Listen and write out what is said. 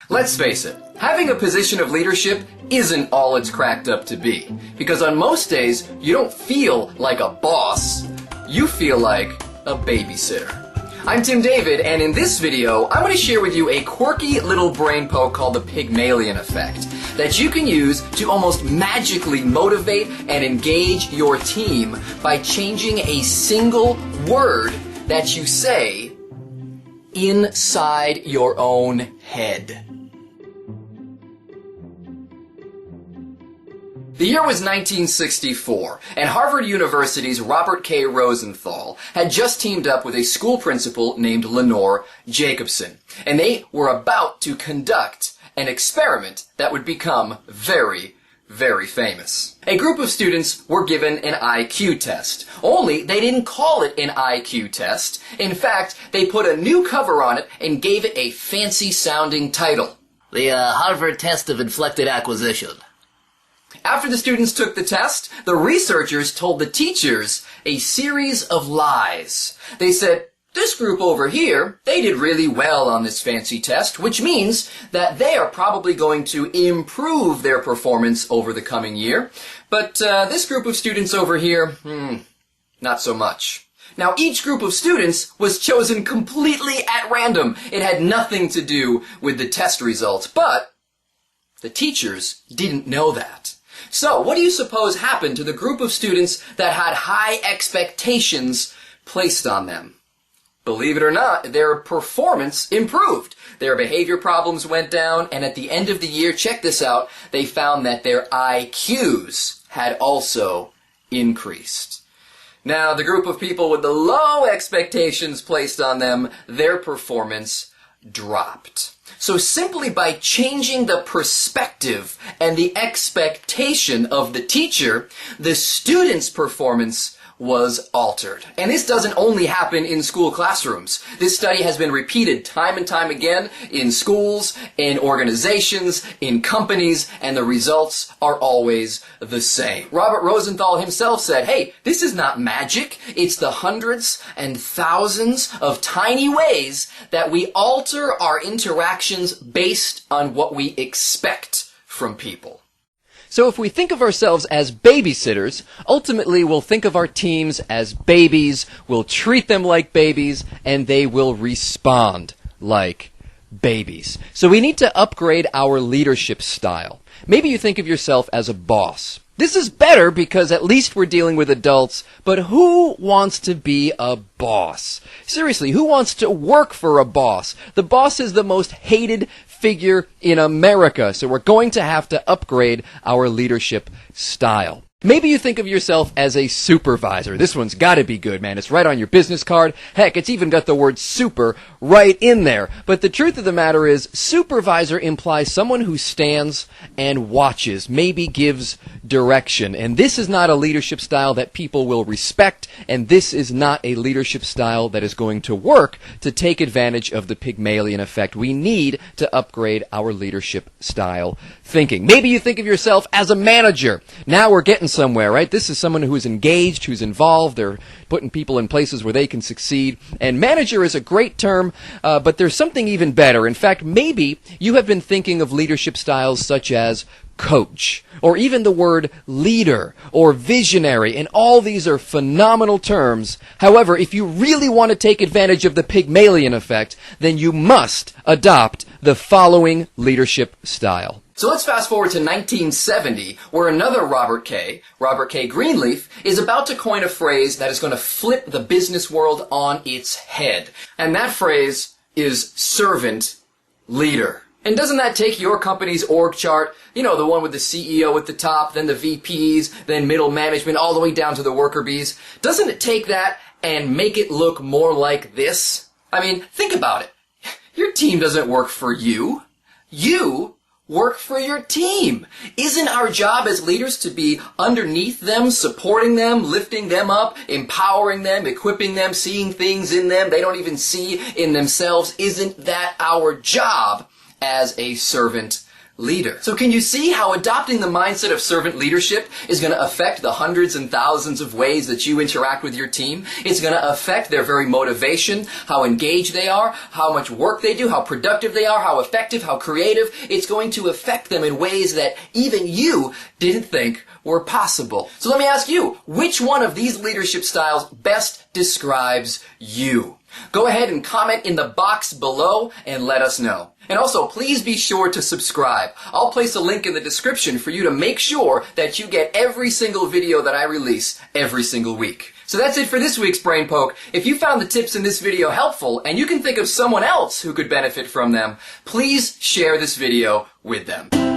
Let's face it, having a position of leadership isn't all it's cracked up to be. Because on most days, you don't feel like a boss, you feel like a babysitter. I'm Tim David, and in this video, I'm going to share with you a quirky little brain poke called the Pygmalion Effect that you can use to almost magically motivate and engage your team by changing a single word that you say inside your own head. The year was 1964, and Harvard University's Robert K. Rosenthal had just teamed up with a school principal named Lenore Jacobson, and they were about to conduct an experiment that would become very, very famous. A group of students were given an IQ test, only they didn't call it an IQ test. In fact, they put a new cover on it and gave it a fancy-sounding title. The Harvard Test of Inflected Acquisition. After the students took the test, the researchers told the teachers a series of lies. They said, this group over here, they did really well on this fancy test, which means that they are probably going to improve their performance over the coming year. But this group of students over here, not so much. Now, each group of students was chosen completely at random. It had nothing to do with the test results, but the teachers didn't know that. So, what do you suppose happened to the group of students that had high expectations placed on them? Believe it or not, their performance improved. Their behavior problems went down, and at the end of the year, check this out, they found that their IQs had also increased. Now, the group of people with the low expectations placed on them, their performance dropped. So simply by changing the perspective and the expectation of the teacher, the student's performance was altered. And this doesn't only happen in school classrooms. This study has been repeated time and time again in schools, in organizations, in companies, and the results are always the same. Robert Rosenthal himself said, hey, this is not magic. It's the hundreds and thousands of tiny ways that we alter our interactions based on what we expect from people. So if we think of ourselves as babysitters, ultimately we'll think of our teams as babies, we'll treat them like babies, and they will respond like babies. So we need to upgrade our leadership style. Maybe you think of yourself as a boss. This is better because at least we're dealing with adults, but who wants to be a boss? Seriously, who wants to work for a boss? The boss is the most hated figure in America, so we're going to have to upgrade our leadership style. Maybe you think of yourself as a supervisor. This one's got to be good, man. It's right on your business card. Heck, it's even got the word super right in there. But the truth of the matter is, supervisor implies someone who stands and watches, maybe gives direction. And this is not a leadership style that people will respect, and this is not a leadership style that is going to work to take advantage of the Pygmalion Effect. We need to upgrade our leadership style thinking. Maybe you think of yourself as a manager. Now we're getting somewhere, right? This is someone who is engaged, who's involved. They're putting people in places where they can succeed. And manager is a great term, but there's something even better. In fact, maybe you have been thinking of leadership styles such as coach, or even the word leader, or visionary, and all these are phenomenal terms. However, if you really want to take advantage of the Pygmalion Effect, then you must adopt the following leadership style. So let's fast forward to 1970, where another Robert K. Greenleaf, is about to coin a phrase that is going to flip the business world on its head. And that phrase is servant leader. And doesn't that take your company's org chart, you know, the one with the CEO at the top, then the VPs, then middle management, all the way down to the worker bees? Doesn't it take that and make it look more like this? I mean, think about it. Your team doesn't work for you. You work for your team. Isn't our job as leaders to be underneath them, supporting them, lifting them up, empowering them, equipping them, seeing things in them they don't even see in themselves? Isn't that our job as a servant leader. So can you see how adopting the mindset of servant leadership is going to affect the hundreds and thousands of ways that you interact with your team? It's going to affect their very motivation, how engaged they are, how much work they do, how productive they are, how effective, how creative. It's going to affect them in ways that even you didn't think were possible. So let me ask you, which one of these leadership styles best describes you? Go ahead and comment in the box below and let us know. And also, please be sure to subscribe. I'll place a link in the description for you to make sure that you get every single video that I release every single week. So that's it for this week's Brain Poke. If you found the tips in this video helpful and you can think of someone else who could benefit from them, please share this video with them.